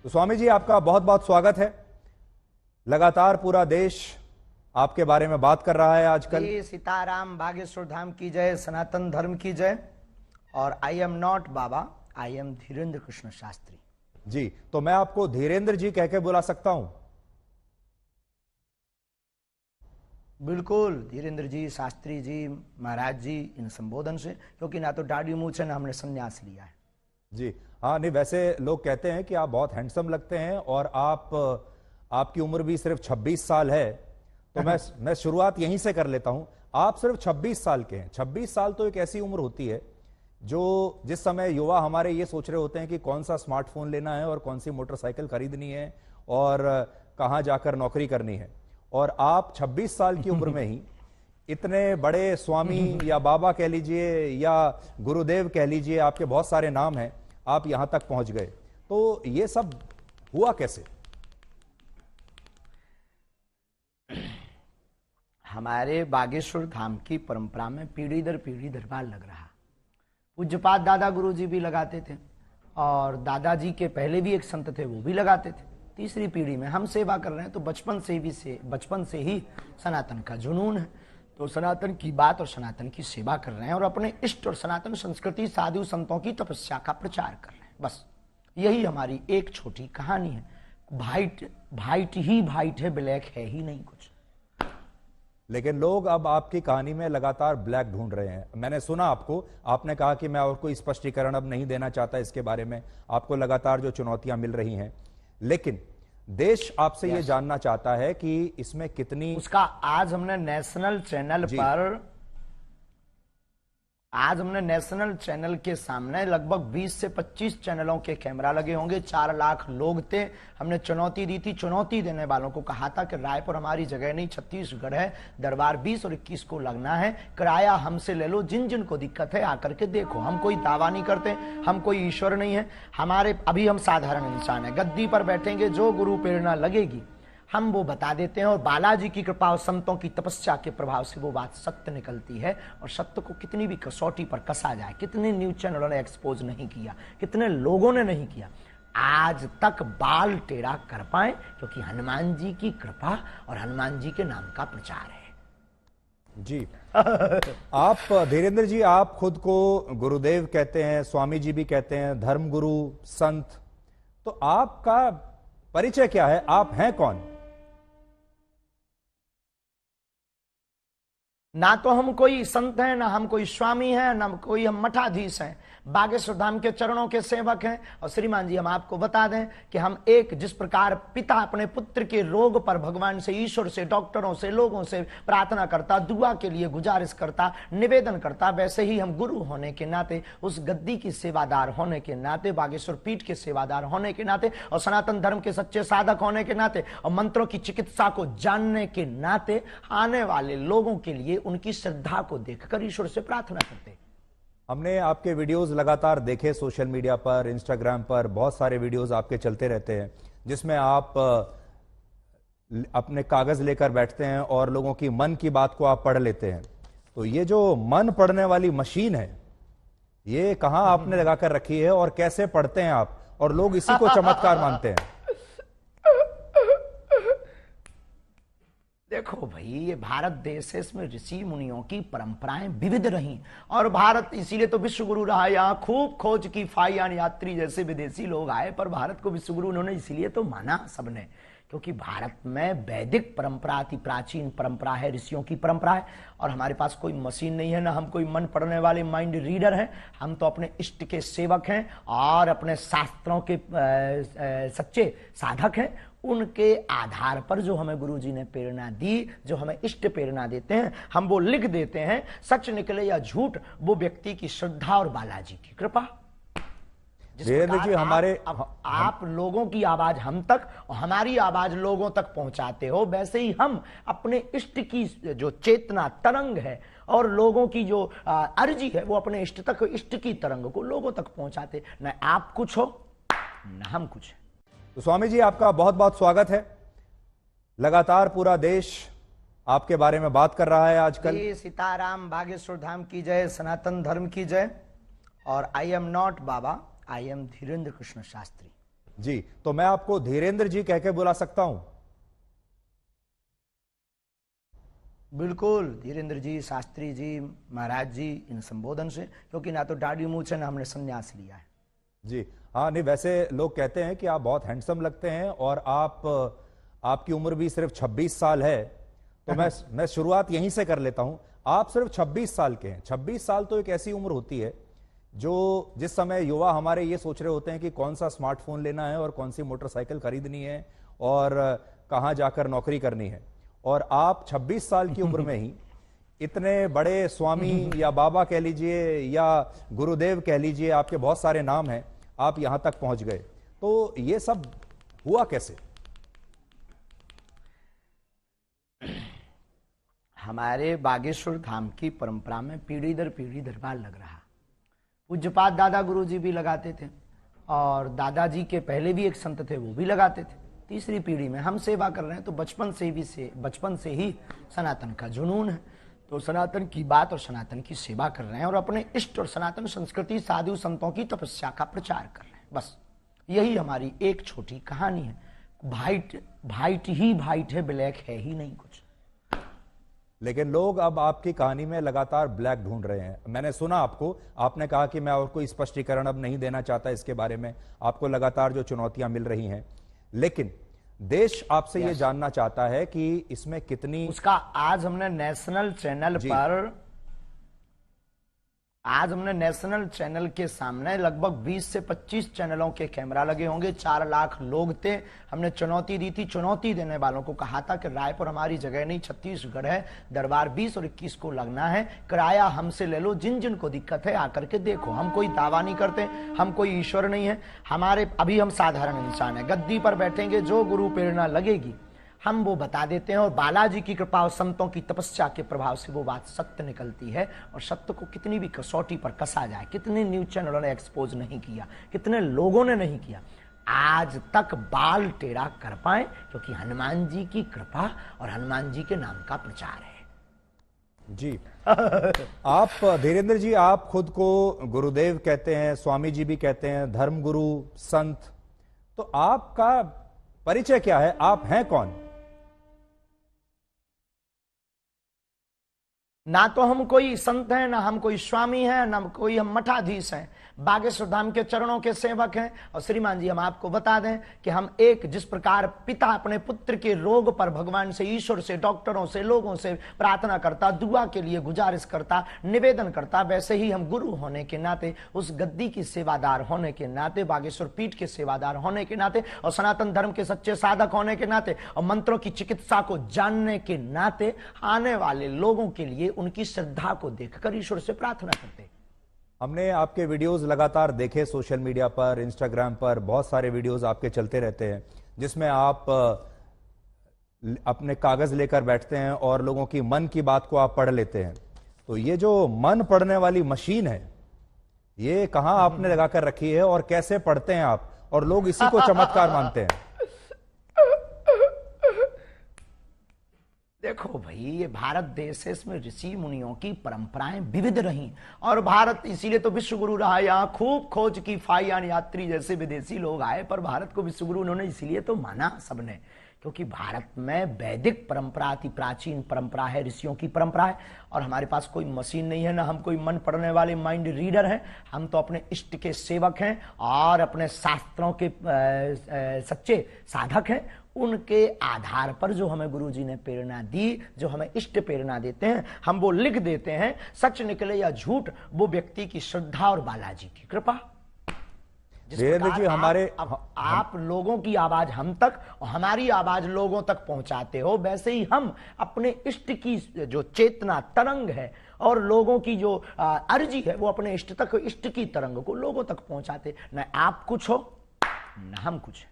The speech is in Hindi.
तो स्वामी जी आपका बहुत बहुत स्वागत है। लगातार पूरा देश आपके बारे में बात कर रहा है आजकल। सीताराम, बागेश्वर धाम की जय, सनातन धर्म की जय। और I am not Baba, I am Dhirendra Krishna Shastri ji. तो मैं आपको धीरेन्द्र जी कह के बुला सकता हूं? बिल्कुल, धीरेन्द्र जी, शास्त्री जी, महाराज जी, इन संबोधन से, क्योंकि ना तो दाढ़ी मूंछ है ना हमने संन्यास लिया है जी। हाँ, नहीं वैसे लोग कहते हैं कि आप बहुत हैंडसम लगते हैं और आपकी उम्र भी सिर्फ 26 साल है। तो मैं शुरुआत यहीं से कर लेता हूं। आप सिर्फ 26 साल के हैं। 26 साल तो एक ऐसी उम्र होती है जिस समय युवा हमारे ये सोच रहे होते हैं कि कौन सा स्मार्टफोन लेना है और कौन सी मोटरसाइकिल खरीदनी है और कहां जाकर नौकरी करनी है। और आप 26 साल की उम्र में ही इतने बड़े स्वामी या बाबा कह लीजिए या गुरुदेव कह लीजिए, आपके बहुत सारे नाम हैं, आप यहां तक पहुंच गए। तो ये सब हुआ कैसे? हमारे बागेश्वर धाम की परंपरा में पीढ़ी दर पीढ़ी दरबार लग रहा। पूज्यपाद दादा गुरु जी भी लगाते थे और दादाजी के पहले भी एक संत थे, वो भी लगाते थे। तीसरी पीढ़ी में हम सेवा कर रहे हैं, तो बचपन से ही सनातन का जुनून है। तो सनातन की बात और सनातन की सेवा कर रहे हैं और अपने इष्ट और सनातन संस्कृति, साधु संतों की तपस्या का प्रचार कर रहे हैं। बस यही हमारी एक छोटी कहानी है। वाइट ही वाइट है, ब्लैक है ही नहीं कुछ। लेकिन लोग अब आपकी कहानी में लगातार ब्लैक ढूंढ रहे हैं। मैंने सुना आपने कहा कि मैं और कोई स्पष्टीकरण अब नहीं देना चाहता इसके बारे में। आपको लगातार जो चुनौतियां मिल रही हैं, लेकिन देश आपसे ये जानना चाहता है कि इसमें कितनी उसका आज हमने नेशनल चैनल के सामने लगभग 20 से 25 चैनलों के कैमरा लगे होंगे। 4 लाख लोग थे। हमने चुनौती दी थी। चुनौती देने वालों को कहा था कि रायपुर हमारी जगह नहीं, छत्तीसगढ़ है, दरबार 20 और 21 को लगना है, किराया हमसे ले लो, जिन जिन को दिक्कत है आकर के देखो। हम कोई दावा नहीं करते, हम कोई ईश्वर नहीं है, अभी हम साधारण इंसान है। गद्दी पर बैठेंगे, जो गुरु प्रेरणा लगेगी हम वो बता देते हैं और बालाजी की कृपा और संतों की तपस्या के प्रभाव से वो बात सत्य निकलती है। और सत्य को कितनी भी कसौटी पर कसा जाए, कितने न्यूज चैनलों ने एक्सपोज नहीं किया, कितने लोगों ने नहीं किया, आज तक बाल टेढ़ा कर पाए, क्योंकि हनुमान जी की कृपा और हनुमान जी के नाम का प्रचार है जी। आप धीरेन्द्र जी, आप खुद को गुरुदेव कहते हैं, स्वामी जी भी कहते हैं, धर्मगुरु, संत। तो आपका परिचय क्या है? आप हैं कौन? ना तो हम कोई संत हैं, ना हम कोई स्वामी हैं, ना कोई हम मठाधीश हैं। बागेश्वर धाम के चरणों के सेवक हैं। और श्रीमान जी, हम आपको बता दें कि हम जिस प्रकार पिता अपने पुत्र के रोग पर भगवान से, ईश्वर से, डॉक्टरों से, लोगों से प्रार्थना करता, दुआ के लिए गुजारिश करता, निवेदन करता, वैसे ही हम गुरु होने के नाते, उस गद्दी की सेवादार होने के नाते, बागेश्वर पीठ के सेवादार होने के नाते और सनातन धर्म के सच्चे साधक होने के नाते और मंत्रों की चिकित्सा को जानने के नाते आने वाले लोगों के लिए उनकी श्रद्धा को देखकर ईश्वर से प्रार्थना करते। हमने आपके वीडियोस लगातार देखे, सोशल मीडिया पर, इंस्टाग्राम पर बहुत सारे वीडियोस आपके चलते रहते हैं, जिसमें आप अपने कागज लेकर बैठते हैं और लोगों की मन की बात को आप पढ़ लेते हैं। तो ये जो मन पढ़ने वाली मशीन है, ये कहां आपने लगाकर रखी है और कैसे पढ़ते हैं आप? और लोग इसी को चमत्कार मानते हैं। देखो भाई, ये भारत देश है, इसमें ऋषि मुनियों की परंपराएं विविध रही और भारत इसीलिए तो विश्व गुरु रहा। यहाँ खूब खोज की फाइयान यात्री जैसे विदेशी लोग आए, पर भारत को विश्व गुरु उन्होंने इसीलिए तो माना सबने, क्योंकि भारत में वैदिक परंपरा अति प्राचीन परंपरा है, ऋषियों की परंपरा है। और हमारे पास कोई मशीन नहीं है, ना हम कोई मन पढ़ने वाले माइंड रीडर हैं। हम तो अपने इष्ट के सेवक हैं और अपने शास्त्रों के सच्चे साधक हैं। उनके आधार पर जो हमें गुरुजी ने प्रेरणा दी, जो हमें इष्ट प्रेरणा देते हैं, हम वो लिख देते हैं। सच निकले या झूठ, वो व्यक्ति की श्रद्धा और बालाजी की कृपा। धीरेन्द्र जी, आप लोगों की आवाज हम तक और हमारी आवाज लोगों तक पहुंचाते हो, वैसे ही हम अपने इष्ट की जो चेतना तरंग है और लोगों की जो अर्जी है, वो अपने इष्ट तक, इष्ट की तरंग को लोगों तक पहुंचाते। न आप कुछ हो न हम कुछ। तो स्वामी जी, आपका बहुत बहुत स्वागत है। लगातार पूरा देश आपके बारे में बात कर रहा है आजकल। सीताराम, बागेश्वर धाम की जय, सनातन धर्म की जय। और I am not Baba, I am Dhirendra Krishna Shastri ji, तो मैं आपको धीरेन्द्र जी कह के बुला सकता हूं? बिल्कुल धीरेन्द्र जी, शास्त्री जी, महाराज जी, इन संबोधन से, क्योंकि ना तो दाढ़ी मूछ है ना हमने संन्यास लिया है। जी हाँ, नहीं वैसे लोग कहते हैं कि आप बहुत हैंडसम लगते हैं और आपकी उम्र भी सिर्फ 26 साल है। तो मैं शुरुआत यहीं से कर लेता हूं। आप सिर्फ 26 साल के हैं। 26 साल तो एक ऐसी उम्र होती है जो जिस समय युवा हमारे ये सोच रहे होते हैं कि कौन सा स्मार्टफोन लेना है और कौन सी मोटरसाइकिल खरीदनी है और कहां जाकर नौकरी करनी है, और आप 26 साल की उम्र में ही इतने बड़े स्वामी या बाबा कह लीजिए या गुरुदेव कह लीजिए, आपके बहुत सारे नाम हैं, आप यहां तक पहुंच गए। तो ये सब हुआ कैसे? हमारे बागेश्वर धाम की परंपरा में पीढ़ी दर पीढ़ी दरबार लग रहा। पूज्यपाद दादा गुरु जी भी लगाते थे और दादाजी के पहले भी एक संत थे, वो भी लगाते थे। तीसरी पीढ़ी में हम सेवा कर रहे हैं, तो बचपन से ही सनातन का जुनून है। तो सनातन की बात और सनातन की सेवा कर रहे हैं और अपने इष्ट और सनातन संस्कृति, साधु संतों की तपस्या का प्रचार कर रहे हैं। बस यही हमारी एक छोटी कहानी है। वाइट ही वाइट है, ब्लैक है ही नहीं कुछ। लेकिन लोग अब आपकी कहानी में लगातार ब्लैक ढूंढ रहे हैं। मैंने सुना आपने कहा कि मैं और कोई स्पष्टीकरण अब नहीं देना चाहता इसके बारे में, आपको लगातार जो चुनौतियां मिल रही हैं, लेकिन देश आपसे ये जानना चाहता है कि इसमें कितनी उसका आज हमने नेशनल चैनल के सामने लगभग 20 से 25 चैनलों के कैमरा लगे होंगे। 4 लाख लोग थे। हमने चुनौती दी थी, चुनौती देने वालों को कहा था कि रायपुर हमारी जगह नहीं, छत्तीसगढ़ है, दरबार 20 और 21 को लगना है, किराया हमसे ले लो, जिन जिन को दिक्कत है आकर के देखो। हम कोई दावा नहीं करते, हम कोई ईश्वर नहीं है, अभी हम साधारण इंसान है। गद्दी पर बैठेंगे, जो गुरु प्रेरणा लगेगी हम वो बता देते हैं, और बालाजी की कृपा और संतों की तपस्या के प्रभाव से वो बात सत्य निकलती है। और सत्य को कितनी भी कसौटी पर कसा जाए, कितने न्यूज चैनलों ने एक्सपोज नहीं किया, कितने लोगों ने नहीं किया, आज तक बाल टेढ़ा कर पाए, क्योंकि हनुमान जी की कृपा और हनुमान जी के नाम का प्रचार है। जी आप धीरेन्द्र जी, आप खुद को गुरुदेव कहते हैं, स्वामी जी भी कहते हैं, धर्मगुरु, संत, तो आपका परिचय क्या है? आप हैं कौन? ना तो हम कोई संत हैं, ना हम कोई स्वामी हैं, ना कोई हम मठाधीश हैं। बागेश्वर धाम के चरणों के सेवक हैं। और श्रीमान जी, हम आपको बता दें कि हम जिस प्रकार पिता अपने पुत्र के रोग पर भगवान से, ईश्वर से, डॉक्टरों से, लोगों से प्रार्थना करता, दुआ के लिए गुजारिश करता, निवेदन करता, वैसे ही हम गुरु होने के नाते, उस गद्दी की सेवादार होने के नाते, बागेश्वर पीठ के सेवादार होने के नाते, और सनातन धर्म के सच्चे साधक होने के नाते, और मंत्रों की चिकित्सा को जानने के नाते, आने वाले लोगों के लिए उनकी श्रद्धा को देखकर ईश्वर से प्रार्थना करते। हमने आपके वीडियोस लगातार देखे, सोशल मीडिया पर, इंस्टाग्राम पर बहुत सारे वीडियोस आपके चलते रहते हैं, जिसमें आप अपने कागज लेकर बैठते हैं और लोगों की मन की बात को आप पढ़ लेते हैं। तो ये जो मन पढ़ने वाली मशीन है, ये कहां आपने लगाकर रखी है और कैसे पढ़ते हैं आप, और लोग इसी को चमत्कार मानते हैं? देखो भाई, ये भारत देश है, इसमें ऋषि मुनियों की परंपराएं विविध रही, और भारत इसीलिए तो विश्व गुरु रहा। यहाँ खूब खोज की फाइयान यात्री जैसे विदेशी लोग आए, पर भारत को विश्व गुरु उन्होंने इसीलिए तो माना सबने, क्योंकि भारत में वैदिक परंपरा अति प्राचीन परंपरा है, ऋषियों की परंपरा है। और हमारे पास कोई मशीन नहीं है, ना हम कोई मन पढ़ने वाले माइंड रीडर हैं। हम तो अपने इष्ट के सेवक हैं और अपने शास्त्रों के सच्चे साधक हैं। उनके आधार पर जो हमें गुरु जी ने प्रेरणा दी, जो हमें इष्ट प्रेरणा देते हैं, हम वो लिख देते हैं। सच निकले या झूठ, वो व्यक्ति की श्रद्धा और बालाजी की कृपा। धीरेन्द्र जी, आप लोगों की आवाज हम तक और हमारी आवाज लोगों तक पहुंचाते हो, वैसे ही हम अपने इष्ट की जो चेतना तरंग है और लोगों की जो अर्जी है, वो अपने इष्ट तक, इष्ट की तरंग को लोगों तक पहुंचाते। न आप कुछ हो, न हम कुछ।